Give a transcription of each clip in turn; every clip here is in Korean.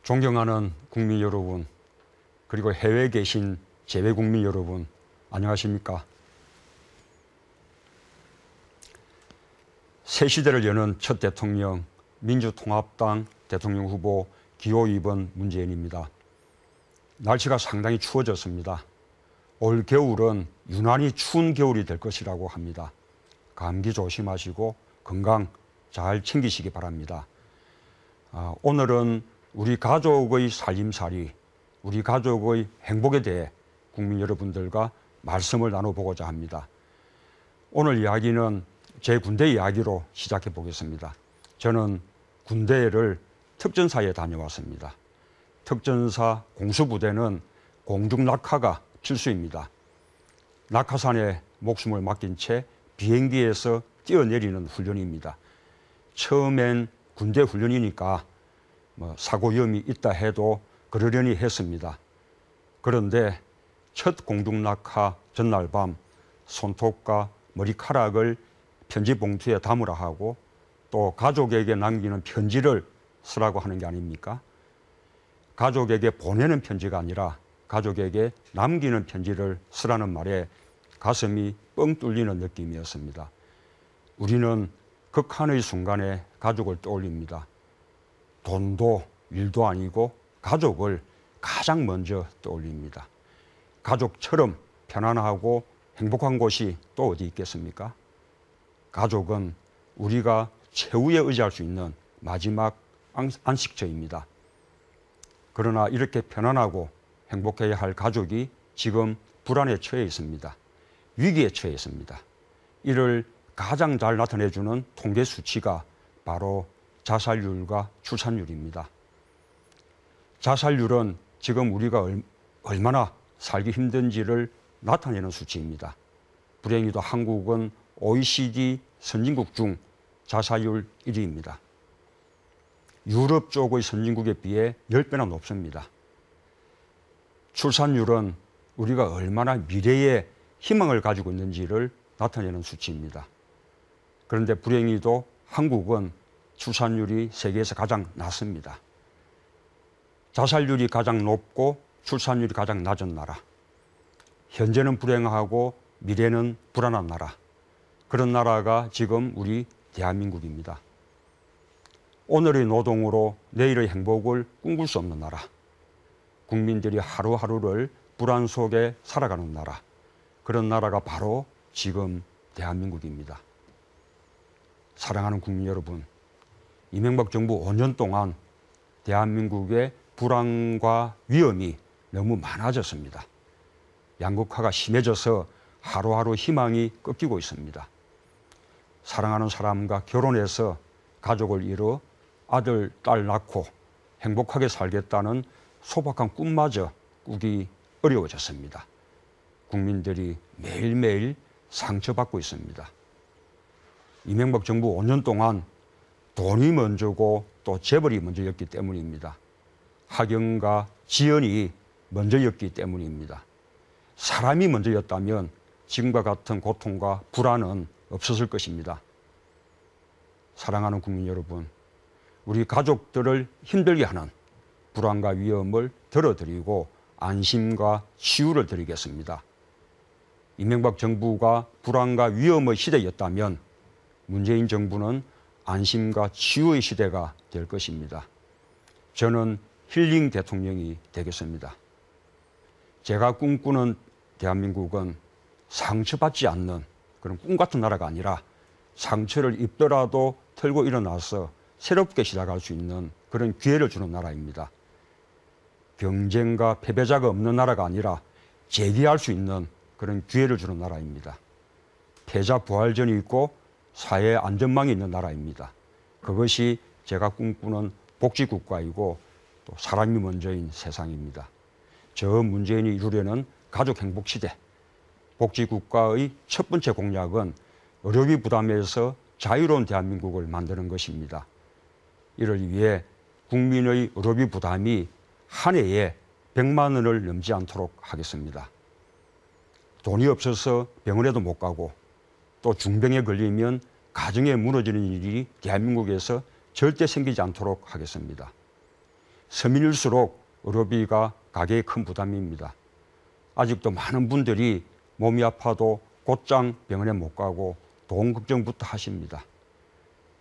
존경하는 국민 여러분, 그리고 해외에 계신 재외 국민 여러분, 안녕하십니까? 새 시대를 여는 첫 대통령, 민주통합당 대통령 후보 기호 2번 문재인입니다. 날씨가 상당히 추워졌습니다. 올 겨울은 유난히 추운 겨울이 될 것이라고 합니다. 감기 조심하시고 건강 잘 챙기시기 바랍니다. 오늘은 우리 가족의 살림살이, 우리 가족의 행복에 대해 국민 여러분들과 말씀을 나눠보고자 합니다. 오늘 이야기는 제 군대 이야기로 시작해 보겠습니다. 저는 군대를 특전사에 다녀왔습니다. 특전사 공수부대는 공중낙하가 필수입니다. 낙하산에 목숨을 맡긴 채 비행기에서 뛰어내리는 훈련입니다. 처음엔 군대 훈련이니까 사고 위험이 있다 해도 그러려니 했습니다. 그런데 첫 공중낙하 전날 밤 손톱과 머리카락을 편지 봉투에 담으라 하고 또 가족에게 남기는 편지를 쓰라고 하는 게 아닙니까? 가족에게 보내는 편지가 아니라 가족에게 남기는 편지를 쓰라는 말에 가슴이 뻥 뚫리는 느낌이었습니다. 우리는 극한의 순간에 가족을 떠올립니다. 돈도 일도 아니고 가족을 가장 먼저 떠올립니다. 가족처럼 편안하고 행복한 곳이 또 어디 있겠습니까? 가족은 우리가 최후에 의지할 수 있는 마지막 안식처입니다. 그러나 이렇게 편안하고 행복해야 할 가족이 지금 불안에 처해 있습니다. 위기에 처해 있습니다. 이를 가장 잘 나타내주는 통계 수치가 바로 자살률과 출산율입니다. 자살률은 지금 우리가 얼마나 살기 힘든지를 나타내는 수치입니다. 불행히도 한국은 OECD 선진국 중 자살률 1위입니다. 유럽 쪽의 선진국에 비해 10배나 높습니다. 출산율은 우리가 얼마나 미래에 희망을 가지고 있는지를 나타내는 수치입니다. 그런데 불행히도 한국은 출산율이 세계에서 가장 낮습니다. 자살률이 가장 높고 출산율이 가장 낮은 나라. 현재는 불행하고 미래는 불안한 나라. 그런 나라가 지금 우리 대한민국입니다. 오늘의 노동으로 내일의 행복을 꿈꿀 수 없는 나라. 국민들이 하루하루를 불안 속에 살아가는 나라. 그런 나라가 바로 지금 대한민국입니다. 사랑하는 국민 여러분, 이명박 정부 5년 동안 대한민국의 불안과 위험이 너무 많아졌습니다. 양극화가 심해져서 하루하루 희망이 꺾이고 있습니다. 사랑하는 사람과 결혼해서 가족을 이뤄 아들, 딸 낳고 행복하게 살겠다는 소박한 꿈마저 꾸기 어려워졌습니다. 국민들이 매일매일 상처받고 있습니다. 이명박 정부 5년 동안 돈이 먼저고 또 재벌이 먼저였기 때문입니다. 학연과 지연이 먼저였기 때문입니다. 사람이 먼저였다면 지금과 같은 고통과 불안은 없었을 것입니다. 사랑하는 국민 여러분, 우리 가족들을 힘들게 하는 불안과 위험을 덜어드리고 안심과 치유를 드리겠습니다. 이명박 정부가 불안과 위험의 시대였다면 문재인 정부는 안심과 치유의 시대가 될 것입니다. 저는 힐링 대통령이 되겠습니다. 제가 꿈꾸는 대한민국은 상처받지 않는 그런 꿈 같은 나라가 아니라 상처를 입더라도 털고 일어나서 새롭게 시작할 수 있는 그런 기회를 주는 나라입니다. 경쟁과 패배자가 없는 나라가 아니라 재기할 수 있는 그런 기회를 주는 나라입니다. 패자 부활전이 있고 사회 안전망이 있는 나라입니다. 그것이 제가 꿈꾸는 복지국가이고 또 사람이 먼저인 세상입니다. 저 문재인이 이루려는 가족 행복 시대, 복지국가의 첫 번째 공약은 의료비 부담에서 자유로운 대한민국을 만드는 것입니다. 이를 위해 국민의 의료비 부담이 한 해에 100만 원을 넘지 않도록 하겠습니다. 돈이 없어서 병원에도 못 가고 또 중병에 걸리면 가정에 무너지는 일이 대한민국에서 절대 생기지 않도록 하겠습니다. 서민일수록 의료비가 가계에 큰 부담입니다. 아직도 많은 분들이 몸이 아파도 곧장 병원에 못 가고 돈 걱정부터 하십니다.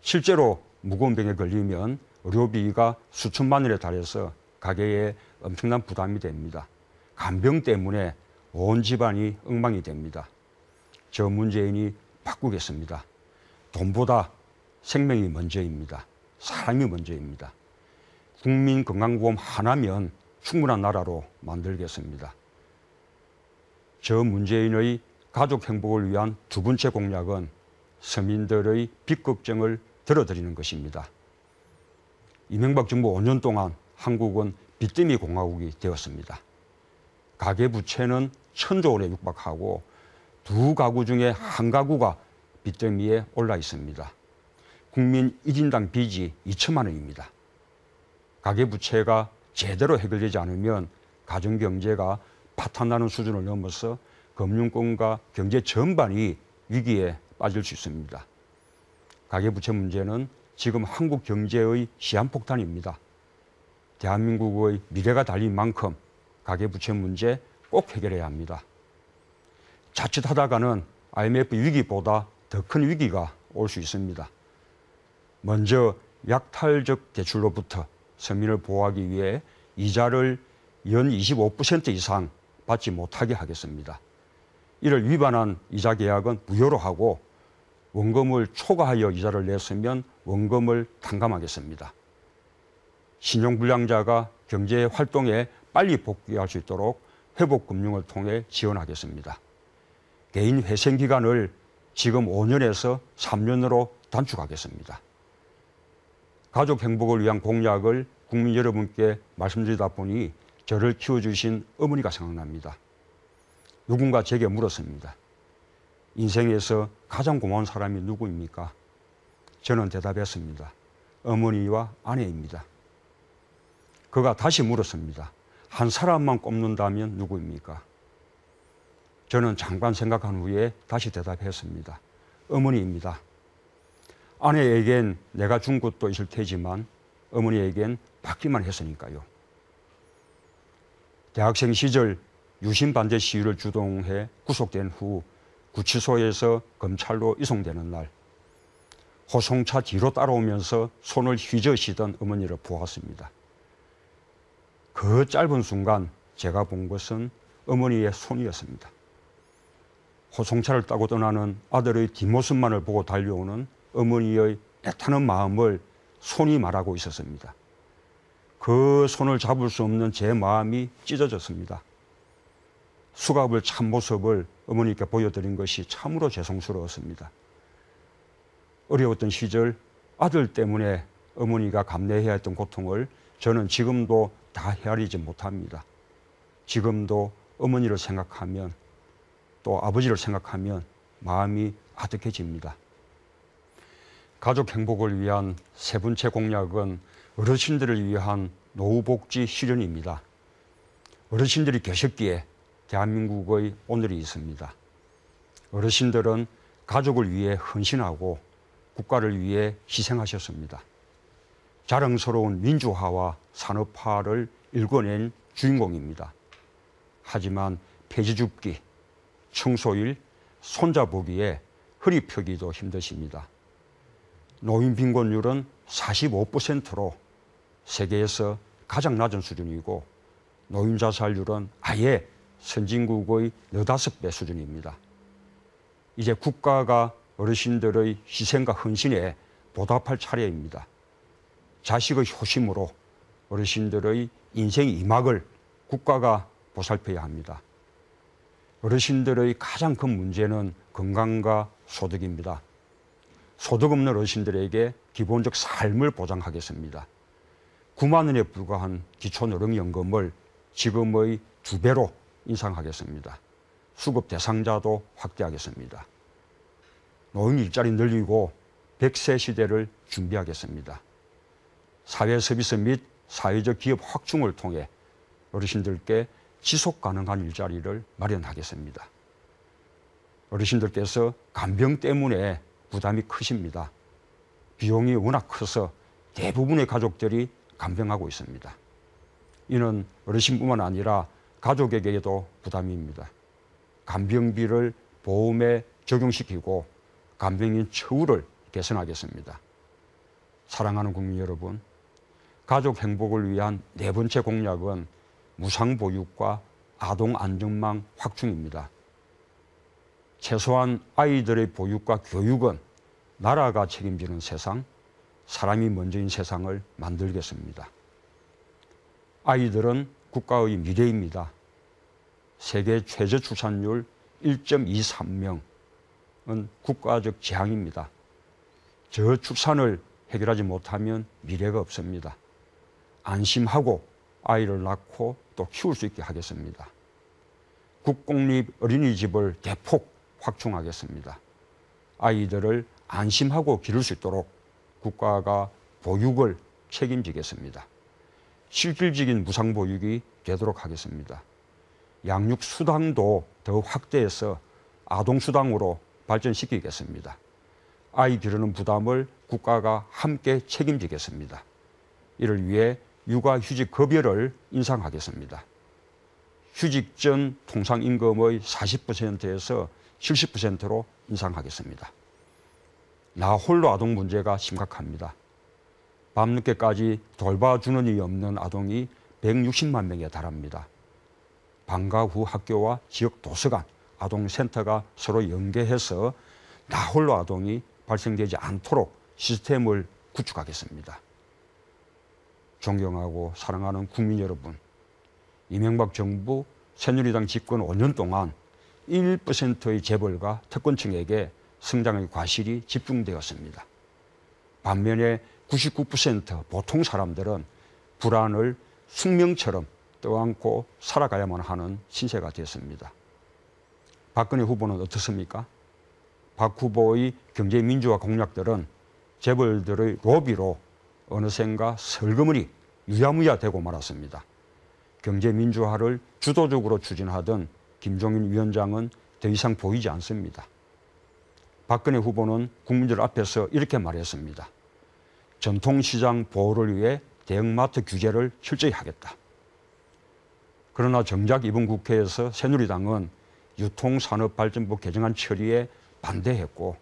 실제로 무거운 병에 걸리면 의료비가 수천만 원에 달해서 가계에 엄청난 부담이 됩니다. 간병 때문에 온 집안이 엉망이 됩니다. 저 문재인이 바꾸겠습니다. 돈보다 생명이 먼저입니다. 사람이 먼저입니다. 국민건강보험 하나면 충분한 나라로 만들겠습니다. 저 문재인의 가족 행복을 위한 두 번째 공약은 서민들의 빚 걱정을 덜어드리는 것입니다. 이명박 정부 5년 동안 한국은 빚더미 공화국이 되었습니다. 가계부채는 1,000조 원에 육박하고 두 가구 중에 한 가구가 빚더미에 올라 있습니다. 국민 1인당 빚이 2천만 원입니다. 가계부채가 제대로 해결되지 않으면 가정경제가 파탄나는 수준을 넘어서 금융권과 경제 전반이 위기에 빠질 수 있습니다. 가계부채 문제는 지금 한국 경제의 시한폭탄입니다. 대한민국의 미래가 달린 만큼 가계부채 문제 꼭 해결해야 합니다. 자칫하다가는 IMF 위기보다 더 큰 위기가 올 수 있습니다. 먼저 약탈적 대출로부터 서민을 보호하기 위해 이자를 연 25% 이상 받지 못하게 하겠습니다. 이를 위반한 이자 계약은 무효로 하고 원금을 초과하여 이자를 냈으면 원금을 탕감하겠습니다. 신용불량자가 경제 활동에 빨리 복귀할 수 있도록 회복금융을 통해 지원하겠습니다. 개인 회생 기간을 지금 5년에서 3년으로 단축하겠습니다. 가족 행복을 위한 공약을 국민 여러분께 말씀드리다 보니 저를 키워주신 어머니가 생각납니다. 누군가 제게 물었습니다. 인생에서 가장 고마운 사람이 누구입니까? 저는 대답했습니다. 어머니와 아내입니다. 그가 다시 물었습니다. 한 사람만 꼽는다면 누구입니까? 저는 잠깐 생각한 후에 다시 대답했습니다. 어머니입니다. 아내에겐 내가 준 것도 있을 테지만 어머니에겐 받기만 했으니까요. 대학생 시절 유신 반대 시위를 주동해 구속된 후 구치소에서 검찰로 이송되는 날 호송차 뒤로 따라오면서 손을 휘저으시던 어머니를 보았습니다. 그 짧은 순간 제가 본 것은 어머니의 손이었습니다. 호송차를 타고 떠나는 아들의 뒷모습만을 보고 달려오는 어머니의 애타는 마음을 손이 말하고 있었습니다. 그 손을 잡을 수 없는 제 마음이 찢어졌습니다. 수갑을 찬 모습을 어머니께 보여드린 것이 참으로 죄송스러웠습니다. 어려웠던 시절 아들 때문에 어머니가 감내해야 했던 고통을 저는 지금도 다 헤아리지 못합니다. 지금도 어머니를 생각하면 또 아버지를 생각하면 마음이 아득해집니다. 가족 행복을 위한 세 번째 공약은 어르신들을 위한 노후복지 실현입니다. 어르신들이 계셨기에 대한민국의 오늘이 있습니다. 어르신들은 가족을 위해 헌신하고 국가를 위해 희생하셨습니다. 자랑스러운 민주화와 산업화를 일궈낸 주인공입니다. 하지만 폐지줍기, 청소일, 손자보기에 허리 펴기도 힘드십니다. 노인 빈곤율은 45%로 세계에서 가장 낮은 수준이고 노인 자살률은 아예 선진국의 15배 수준입니다. 이제 국가가 어르신들의 희생과 헌신에 보답할 차례입니다. 자식의 효심으로 어르신들의 인생 2막을 국가가 보살펴야 합니다. 어르신들의 가장 큰 문제는 건강과 소득입니다. 소득 없는 어르신들에게 기본적 삶을 보장하겠습니다. 9만 원에 불과한 기초노령연금을 지금의 2배로 인상하겠습니다. 수급 대상자도 확대하겠습니다. 노인 일자리 늘리고 100세 시대를 준비하겠습니다. 사회 서비스 및 사회적 기업 확충을 통해 어르신들께 지속 가능한 일자리를 마련하겠습니다. 어르신들께서 간병 때문에 부담이 크십니다. 비용이 워낙 커서 대부분의 가족들이 간병하고 있습니다. 이는 어르신뿐만 아니라 가족에게도 부담입니다. 간병비를 보험에 적용시키고 간병인 처우를 개선하겠습니다. 사랑하는 국민 여러분, 가족 행복을 위한 네 번째 공약은 무상보육과 아동안전망 확충입니다. 최소한 아이들의 보육과 교육은 나라가 책임지는 세상, 사람이 먼저인 세상을 만들겠습니다. 아이들은 국가의 미래입니다. 세계 최저 출산율 1.23명은 국가적 재앙입니다. 저출산을 해결하지 못하면 미래가 없습니다. 안심하고 아이를 낳고 또 키울 수 있게 하겠습니다. 국공립 어린이집을 대폭 확충하겠습니다. 아이들을 안심하고 기를 수 있도록 국가가 보육을 책임지겠습니다. 실질적인 무상보육이 되도록 하겠습니다. 양육수당도 더 확대해서 아동수당으로 발전시키겠습니다. 아이 기르는 부담을 국가가 함께 책임지겠습니다. 이를 위해 육아휴직 급여를 인상하겠습니다. 휴직 전 통상임금의 40%에서 70%로 인상하겠습니다. 나홀로 아동 문제가 심각합니다. 밤늦게까지 돌봐주는 이 없는 아동이 160만 명에 달합니다. 방과 후 학교와 지역 도서관, 아동센터가 서로 연계해서 나홀로 아동이 발생되지 않도록 시스템을 구축하겠습니다. 존경하고 사랑하는 국민 여러분, 이명박 정부 새누리당 집권 5년 동안 1%의 재벌과 특권층에게 성장의 과실이 집중되었습니다. 반면에 99% 보통 사람들은 불안을 숙명처럼 떠안고 살아가야만 하는 신세가 됐습니다. 박근혜 후보는 어떻습니까? 박 후보의 경제민주화 공약들은 재벌들의 로비로 어느샌가 설거머니 유야무야 되고 말았습니다. 경제민주화를 주도적으로 추진하던 김종인 위원장은 더 이상 보이지 않습니다. 박근혜 후보는 국민들 앞에서 이렇게 말했습니다. 전통시장 보호를 위해 대형마트 규제를 철저히 하겠다. 그러나 정작 이번 국회에서 새누리당은 유통산업발전법 개정안 처리에 반대했고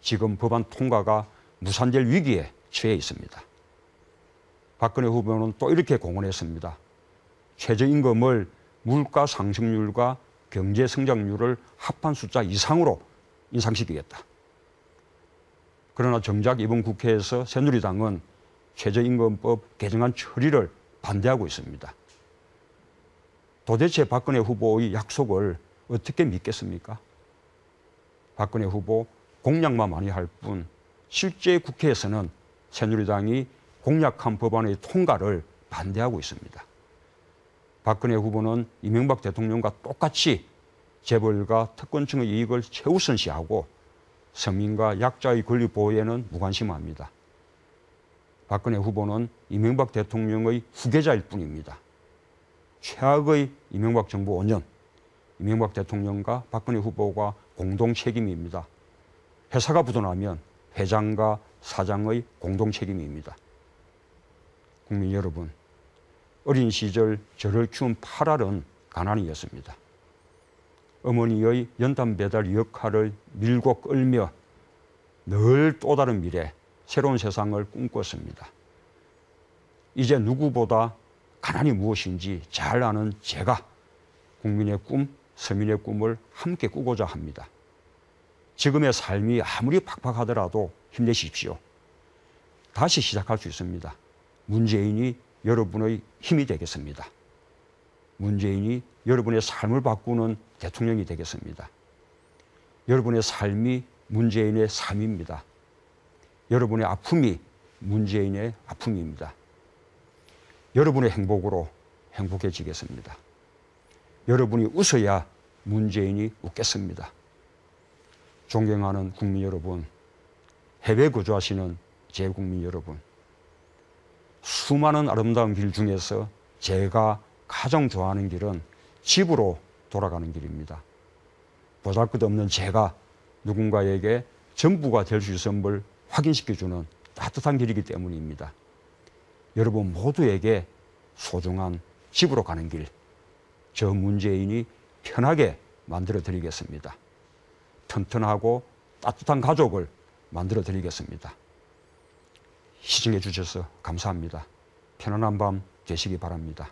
지금 법안 통과가 무산될 위기에 처해 있습니다. 박근혜 후보는 또 이렇게 공언했습니다. 최저임금을 물가 상승률과 경제 성장률을 합한 숫자 이상으로 인상시키겠다. 그러나 정작 이번 국회에서 새누리당은 최저임금법 개정안 처리를 반대하고 있습니다. 도대체 박근혜 후보의 약속을 어떻게 믿겠습니까? 박근혜 후보 공약만 많이 할 뿐 실제 국회에서는 새누리당이 공약한 법안의 통과를 반대하고 있습니다. 박근혜 후보는 이명박 대통령과 똑같이 재벌과 특권층의 이익을 최우선시하고 서민과 약자의 권리 보호에는 무관심합니다. 박근혜 후보는 이명박 대통령의 후계자일 뿐입니다. 최악의 이명박 정부 5년, 이명박 대통령과 박근혜 후보가 공동 책임입니다. 회사가 부도나면 회장과 사장의 공동 책임입니다. 국민 여러분, 어린 시절 저를 키운 8알은 가난이었습니다. 어머니의 연탄 배달 역할을 밀고 끌며 늘 또 다른 미래, 새로운 세상을 꿈꿨습니다. 이제 누구보다 가난이 무엇인지 잘 아는 제가 국민의 꿈, 서민의 꿈을 함께 꾸고자 합니다. 지금의 삶이 아무리 팍팍하더라도 힘내십시오. 다시 시작할 수 있습니다. 문재인이 여러분의 힘이 되겠습니다. 문재인이 여러분의 삶을 바꾸는 대통령이 되겠습니다. 여러분의 삶이 문재인의 삶입니다. 여러분의 아픔이 문재인의 아픔입니다. 여러분의 행복으로 행복해지겠습니다. 여러분이 웃어야 문재인이 웃겠습니다. 존경하는 국민 여러분, 해외 거주하시는 제 국민 여러분, 수많은 아름다운 길 중에서 제가 가장 좋아하는 길은 집으로 돌아가는 길입니다. 보잘것없는 제가 누군가에게 전부가 될 수 있음을 확인시켜주는 따뜻한 길이기 때문입니다. 여러분 모두에게 소중한 집으로 가는 길, 저 문재인이 편하게 만들어 드리겠습니다. 튼튼하고 따뜻한 가족을 만들어 드리겠습니다. 시청해 주셔서 감사합니다. 편안한 밤 되시기 바랍니다.